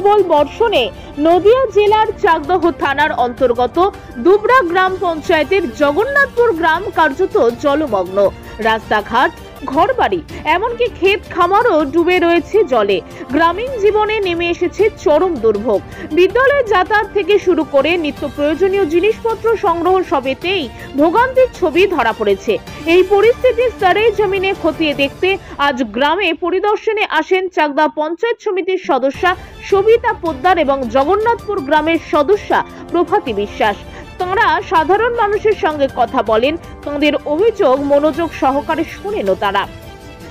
প্রবল বর্ষণে নদিয়া জেলার চাকদহ থানার অন্তর্গত দুবরা গ্রাম পঞ্চায়েতের জগন্নাথপুর গ্রাম কার্যত জলমগ্ন। রাস্তাঘাট, ঘরবাড়ি, এমনকি ক্ষেত খামারও ডুবে রয়েছে জলে। গ্রামীণ জীবনে নেমে এসেছে চরম দুর্ভোগ। বিদ্যালয়ে যাতায়াত থেকে শুরু করে নিত্য প্রয়োজনীয় জিনিসপত্র সংগ্রহ সবেতেই ভোগান্তির ছবি ধরা পড়েছে। এই পরিস্থিতি স্তরে জমিনে খতিয়ে দেখতে আজ গ্রামে পরিদর্শনে আসেন চাকদা পঞ্চায়েত সমিতির সদস্যা সবিতা পোদ্দার এবং জগন্নাথপুর গ্রামের সদস্যা প্রভাতী বিশ্বাস। তাঁরা সাধারণ মানুষের সঙ্গে কথা বলেন, তাঁদের অভিযোগ মনোযোগ সহকারে শুনেন। তারা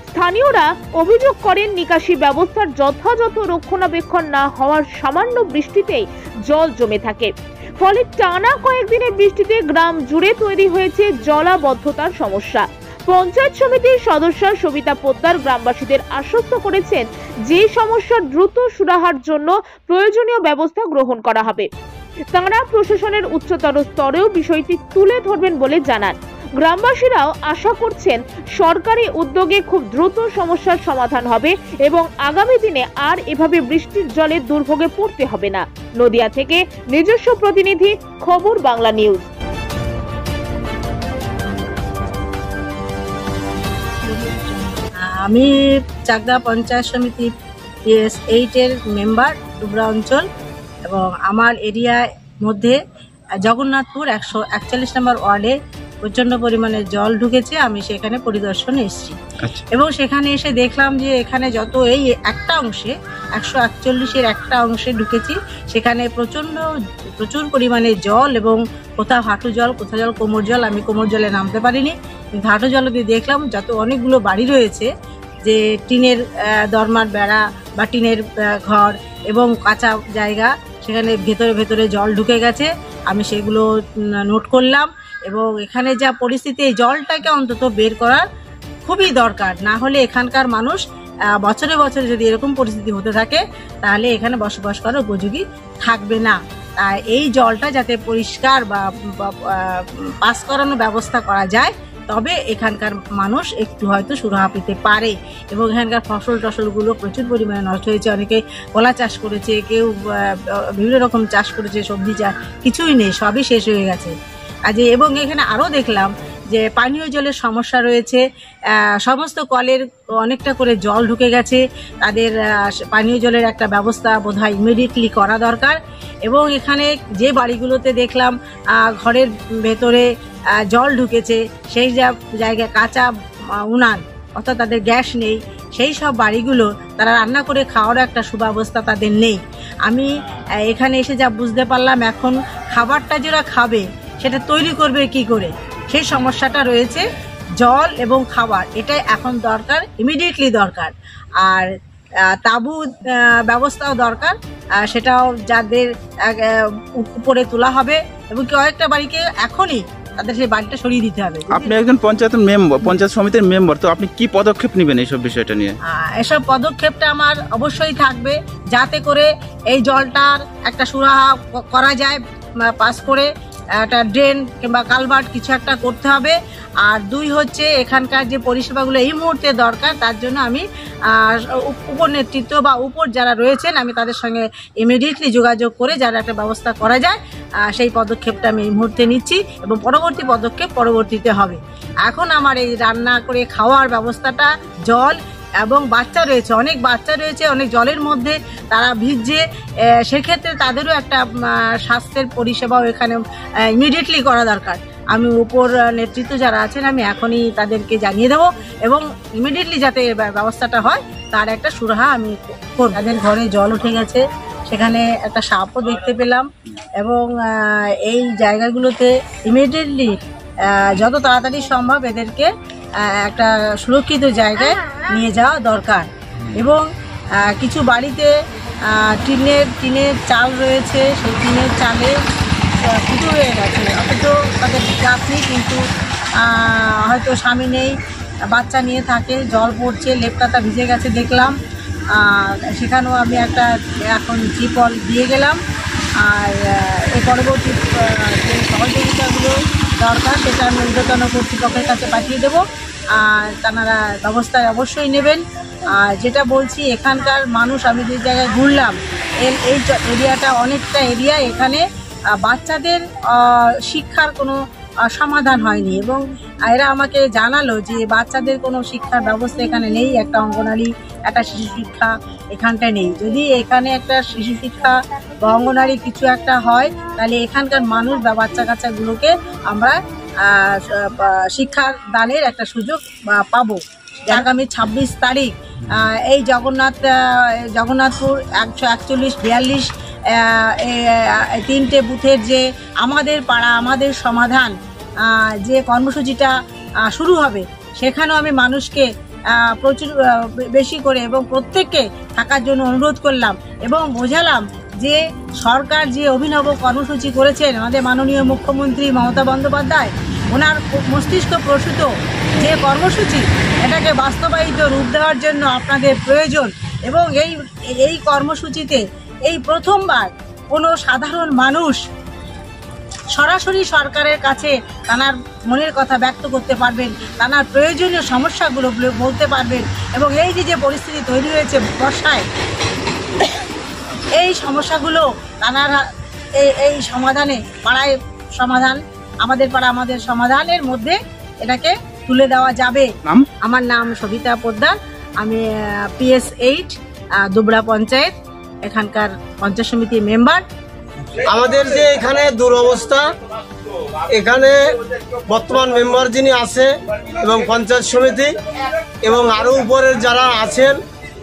স্থানীয়রা অভিযোগ করেন নিকাশি ব্যবস্থার যথাযথ রক্ষণাবেক্ষণ না হওয়ার সামান্য বৃষ্টিতেই জল জমে থাকে। ফলে টানা কয়েকদিনের বৃষ্টিতে গ্রাম জুড়ে তৈরি হয়েছে জলাবদ্ধতার সমস্যা। পঞ্চায়েত সমিতির সদস্য সবিতা পোদ্দার গ্রামবাসীদের আশ্বস্ত করেছেন যে সমস্যার দ্রুত সুরাহার জন্য প্রয়োজনীয় ব্যবস্থা গ্রহণ করা হবে। তাঁরা প্রশাসনের উচ্চতর স্তরেও বিষয়টি তুলে ধরবেন বলে জানান। গ্রামবাসীরাও আশা করছেন সরকারি উদ্যোগে খুব দ্রুত সমস্যার সমাধান হবে এবং আগামী দিনে আর এভাবে বৃষ্টির জলে দুর্ভোগে পড়তে হবে না। নদিয়া থেকে নিজস্ব প্রতিনিধি, খবর বাংলা নিউজ। আমি চাকদা পঞ্চায়েত সমিতি PS8-এর মেম্বার, ডুবরা অঞ্চল, এবং আমার এরিয়ার মধ্যে জগন্নাথপুর 141 নম্বর ওয়ার্ডে প্রচণ্ড পরিমাণে জল ঢুকেছে। আমি সেখানে পরিদর্শনে এসেছি এবং সেখানে এসে দেখলাম যে এখানে যত এই একটা অংশে 141-এর একটা অংশে ঢুকেছি, সেখানে প্রচুর পরিমাণে জল এবং কোথাও হাঁটু জল, কোথাও জল কোমর জল। আমি কোমর জলে নামতে পারিনি, কিন্তু হাঁটু জলে দিয়ে দেখলাম যত অনেকগুলো বাড়ি রয়েছে, যে টিনের দরমার বেড়া বা টিনের ঘর এবং কাঁচা জায়গা, সেখানে ভেতরে জল ঢুকে গেছে। আমি সেগুলো নোট করলাম এবং এখানে যা পরিস্থিতি, এই জলটাকে অন্তত বের করার খুবই দরকার। না হলে এখানকার মানুষ বছরে বছরে যদি এরকম পরিস্থিতি হতে থাকে তাহলে এখানে বসবাস করার উপযোগী থাকবে না। এই জলটা যাতে পরিষ্কার বা পাস করানোর ব্যবস্থা করা যায়, তবে এখানকার মানুষ একটু হয়তো সুরাহা পেতে পারে। এবং এখানকার ফসলগুলো প্রচুর পরিমাণে নষ্ট হয়েছে। অনেকে কলা চাষ করেছে, কেউ বিভিন্ন রকম চাষ করেছে, সবজি চাষ, কিছুই নেই, সবই শেষ হয়ে গেছে। এবং এখানে আরও দেখলাম যে পানীয় জলের সমস্যা রয়েছে। সমস্ত কলের অনেকটা করে জল ঢুকে গেছে। তাদের পানীয় জলের একটা ব্যবস্থা বোধহয় ইমিডিয়েটলি করা দরকার। এবং এখানে যে বাড়িগুলোতে দেখলাম ঘরের ভেতরে জল ঢুকেছে, সেই জায়গায় কাঁচা উনান, অর্থাৎ তাদের গ্যাস নেই, সেই সব বাড়িগুলো তারা রান্না করে খাওয়ার একটা সুব্যবস্থা তাদের নেই। আমি এখানে এসে যা বুঝতে পারলাম, এখন খাবারটা যারা খাবে সেটা তৈরি করবে কি করে, সেই সমস্যাটা রয়েছে। জল এবং খাবার, এটাই এখন দরকার, ইমিডিয়েটলি দরকার। আর তাঁবু ব্যবস্থাও দরকার, সেটাও যাদের উপরে তোলা হবে এবং কয়েকটা বাড়িকে এখনই তাদের সেই বাড়িটা সরিয়ে দিতে হবে। আপনি একজন পঞ্চায়েত সমিতির মেম্বার, তো আপনি কি পদক্ষেপ নেবেন এইসব বিষয়টা নিয়ে? এসব পদক্ষেপটা আমার অবশ্যই থাকবে, যাতে করে এই জলটার একটা সুরাহা করা যায়, পাস করে একটা ড্রেন কিংবা কালভার্ট কিছু একটা করতে হবে। আর দুই হচ্ছে, এখানকার যে পরিষেবাগুলো এই মুহূর্তে দরকার, তার জন্য আমি উপর নেতৃত্ব বা উপর যারা রয়েছেন, আমি তাদের সঙ্গে ইমিডিয়েটলি যোগাযোগ করে যারা একটা ব্যবস্থা করা যায়, সেই পদক্ষেপটা আমি এই মুহূর্তে নিচ্ছি এবং পরবর্তী পদক্ষেপ পরবর্তীতে হবে। এখন আমার এই রান্না করে খাওয়ার ব্যবস্থাটা, জল এবং বাচ্চা রয়েছে, অনেক বাচ্চা রয়েছে অনেক জলের মধ্যে, তারা ভিজছে, সেক্ষেত্রে তাদেরও একটা স্বাস্থ্যের পরিষেবাও এখানে ইমিডিয়েটলি করা দরকার। আমি উপর নেতৃত্ব যারা আছেন, আমি এখনই তাদেরকে জানিয়ে দেবো এবং ইমিডিয়েটলি যাতে ব্যবস্থাটা হয় তার একটা সুরাহা আমি করব। তাদের ঘরে জল উঠে গেছে, সেখানে একটা সাপও দেখতে পেলাম এবং এই জায়গাগুলোতে ইমিডিয়েটলি যত তাড়াতাড়ি সম্ভব এদেরকে একটা সুরক্ষিত জায়গায় নিয়ে যাওয়া দরকার। এবং কিছু বাড়িতে টিনের চাল রয়েছে, সেই টিনের চালে ফুটো হয়ে গেছে, অথচ তাদের চাপ নেই, কিন্তু হয়তো স্বামী নেই, বাচ্চা নিয়ে থাকে, জল পড়ছে, লেপকাতা ভিজে গেছে দেখলাম। সেখানেও আমি একটা এখন ত্রিপল দিয়ে গেলাম। আর এই পরবর্তী যে সহযোগিতাগুলো দরকার সেটা আমি ঊর্ধ্বতন কর্তৃপক্ষের কাছে পাঠিয়ে দেবো। তারা ব্যবস্থা অবশ্যই নেবেন। আর যেটা বলছি, এখানকার মানুষ, আমি যে জায়গায় ঘুরলাম, এই এরিয়াটা অনেকটা এরিয়া, এখানে বাচ্চাদের শিক্ষার কোনো সমাধান হয়নি এবং এরা আমাকে জানালো যে বাচ্চাদের কোনো শিক্ষার ব্যবস্থা এখানে নেই। একটা অঙ্গনারী, একটা শিশু শিক্ষা এখানটায় নেই। যদি এখানে একটা শিশু শিক্ষা বা অঙ্গনারী কিছু একটা হয়, তাহলে এখানকার মানুষ বা বাচ্চা কাচ্চাগুলোকে আমরা শিক্ষা দানের একটা সুযোগ পাবো। আগামী 26 তারিখ এই জগন্নাথপুর 141-42 তিনটে বুথের যে আমাদের পাড়া আমাদের সমাধান যে কর্মসূচিটা শুরু হবে, সেখানেও আমি মানুষকে প্রচুর বেশি করে এবং প্রত্যেককে থাকার জন্য অনুরোধ করলাম এবং বোঝালাম যে সরকার যে অভিনব কর্মসূচি করেছেন, আমাদের মাননীয় মুখ্যমন্ত্রী মমতা বন্দ্যোপাধ্যায়, ওনার মস্তিষ্ক প্রসূত যে কর্মসূচি, এটাকে বাস্তবায়িত রূপ দেওয়ার জন্য আপনাদের প্রয়োজন। এবং এই কর্মসূচিতে এই প্রথমবার কোনো সাধারণ মানুষ সরাসরি সরকারের কাছে তার মনের কথা ব্যক্ত করতে পারবেন, তার প্রয়োজনীয় সমস্যাগুলো বলতে পারবেন এবং এই যে পরিস্থিতি তৈরি হয়েছে বর্ষায়, এই সমস্যাগুলো তারা এই সমাধানে পাড়ায় সমাধান, আমাদের পাড়া আমাদের সমাধানের মধ্যে এটাকে তুলে দেওয়া যাবে। আমার নাম সবিতা পোদ্দার, আমি PS 8 দুবরা পঞ্চায়েত, এখানকার পঞ্চায়েত সমিতির মেম্বার। আমাদের যে এখানে দুরবস্থা, এখানে বর্তমান মেম্বার যিনি আছে এবং পঞ্চায়েত সমিতি এবং আরও উপরের যারা আছেন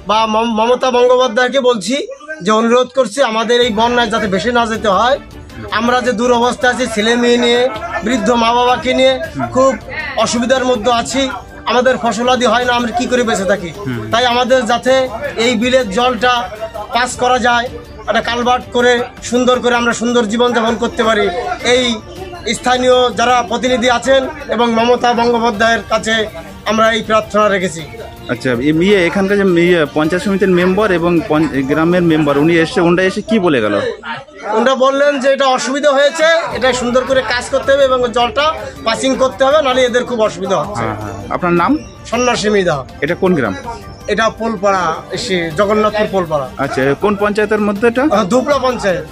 বা মমতা বন্দ্যোপাধ্যায়কে বলছি যে অনুরোধ করছি আমাদের এই বন্যায় যাতে বেশি না যেতে হয়। আমরা যে দুরবস্থা আছি, ছেলে মেয়ে নিয়ে, বৃদ্ধ মা বাবাকে নিয়ে খুব অসুবিধার মধ্যে আছি। আমাদের ফসলাদি হয় না, আমরা কি করে বেঁচে থাকি। তাই আমাদের যাতে এই বিলের জলটা পাস করা যায়, একটা কালভার্ট করে সুন্দর করে আমরা সুন্দর জীবনযাপন করতে পারি, এই স্থানীয় যারা প্রতিনিধি আছেন এবং মমতা বন্দ্যোপাধ্যায়ের কাছে আমরা এই প্রার্থনা রেখেছি। আচ্ছা, এখানকার যে পঞ্চায়েত সমিতির মেম্বার এবং গ্রামের মেম্বার ওনারা এসে কি বলে গেল? ওনারা বললেন যে এটা অসুবিধা হয়েছে, এটা সুন্দর করে কাজ করতে হবে এবং জলটা পাসিং করতে হবে, নাহলে এদের খুব অসুবিধা হচ্ছে। আপনার নাম? সন্ন্যাসী মৃধা। এটা কোন গ্রাম? এটা পোলপাড়া, জগন্নাথপুর পোলপাড়া। আচ্ছা, কোন পঞ্চায়েতের মধ্যে এটা? দুবরা পঞ্চায়েত।